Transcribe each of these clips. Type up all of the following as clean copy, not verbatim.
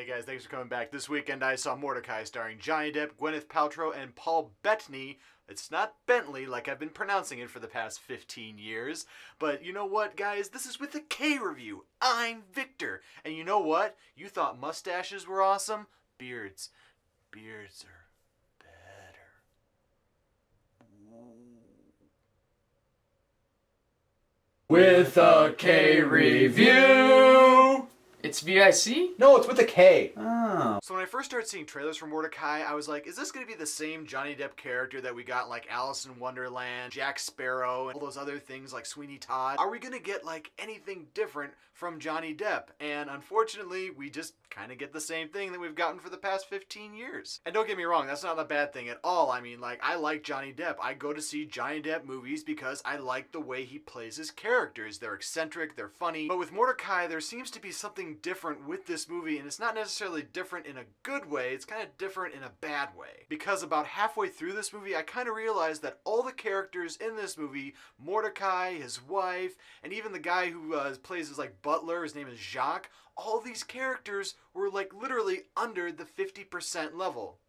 Hey guys, thanks for coming back. This weekend I saw Mortdecai starring Johnny Depp, Gwyneth Paltrow, and Paul Bettany. It's not Bentley like I've been pronouncing it for the past 15 years. But you know what, guys? This is with a K review. I'm Victor. And you know what? You thought mustaches were awesome? Beards. Beards are better. With a K review. It's VIC? No, it's with a K. Oh. So when I first started seeing trailers for Mortdecai, I was like, is this going to be the same Johnny Depp character that we got in like Alice in Wonderland, Jack Sparrow, and all those other things like Sweeney Todd? Are we going to get like anything different from Johnny Depp? And unfortunately, we just kind of get the same thing that we've gotten for the past 15 years. And don't get me wrong, that's not a bad thing at all. I mean, like, I like Johnny Depp. I go to see Johnny Depp movies because I like the way he plays his characters. They're eccentric, they're funny. But with Mortdecai, there seems to be something different with this movie, and it's not necessarily different in a good way, it's kind of different in a bad way. Because about halfway through this movie, I kind of realized that all the characters in this movie, Mortdecai, his wife, and even the guy who plays his like butler, his name is Jacques, all these characters were like literally under the 50% level.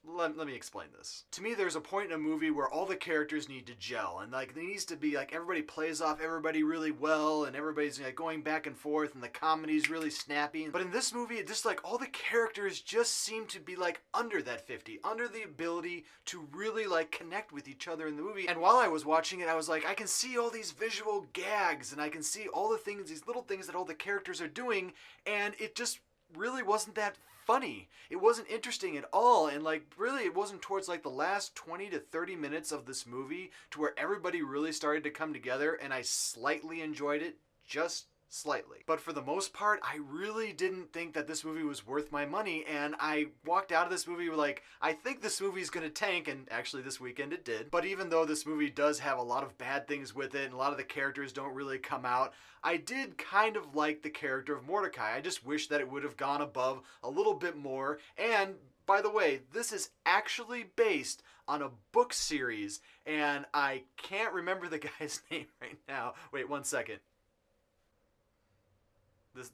Let me explain this. To me, there's a point in a movie where all the characters need to gel, and like there needs to be like everybody plays off everybody really well, and everybody's like going back and forth, and the comedy's really snappy. But in this movie, it just like all the characters just seem to be like under that 50, under the ability to really like connect with each other in the movie. And while I was watching it, I was like, I can see all these visual gags, and I can see all the things, these little things that all the characters are doing, and it just really wasn't that funny. It wasn't interesting at all, and like really it wasn't towards like the last 20 to 30 minutes of this movie to where everybody really started to come together, and I slightly enjoyed it, just slightly. But for the most part, I really didn't think that this movie was worth my money, and I walked out of this movie like, I think this movie's gonna tank, and actually this weekend it did. But even though this movie does have a lot of bad things with it, and a lot of the characters don't really come out, I did kind of like the character of Mortdecai. I just wish that it would have gone above a little bit more. And by the way, this is actually based on a book series, and I can't remember the guy's name right now. Wait, one second.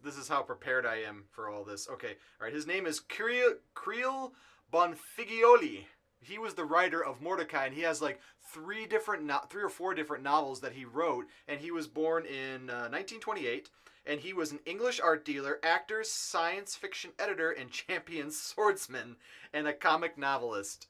This is how prepared I am for all this. Okay, all right. His name is Creel Bonfiglioli. He was the writer of Mortdecai, and he has like three or four different novels that he wrote. And he was born in 1928, and he was an English art dealer, actor, science fiction editor, and champion swordsman, and a comic novelist.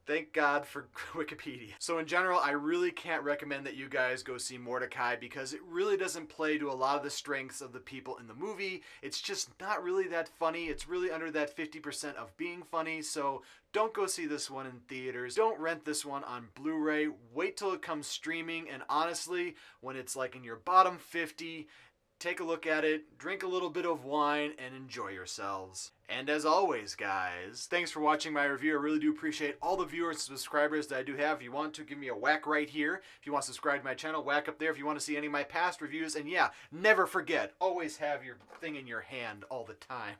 Thank God for Wikipedia. So in general, I really can't recommend that you guys go see Mortdecai because it really doesn't play to a lot of the strengths of the people in the movie. It's just not really that funny. It's really under that 50% of being funny. So don't go see this one in theaters. Don't rent this one on Blu-ray. Wait till it comes streaming. And honestly, when it's like in your bottom 50, take a look at it, drink a little bit of wine, and enjoy yourselves. And as always, guys, thanks for watching my review. I really do appreciate all the viewers and subscribers that I do have. If you want to, give me a whack right here. If you want to subscribe to my channel, whack up there. If you want to see any of my past reviews. And yeah, never forget, always have your thing in your hand all the time.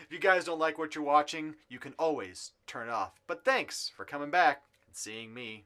If you guys don't like what you're watching, you can always turn it off. But thanks for coming back and seeing me.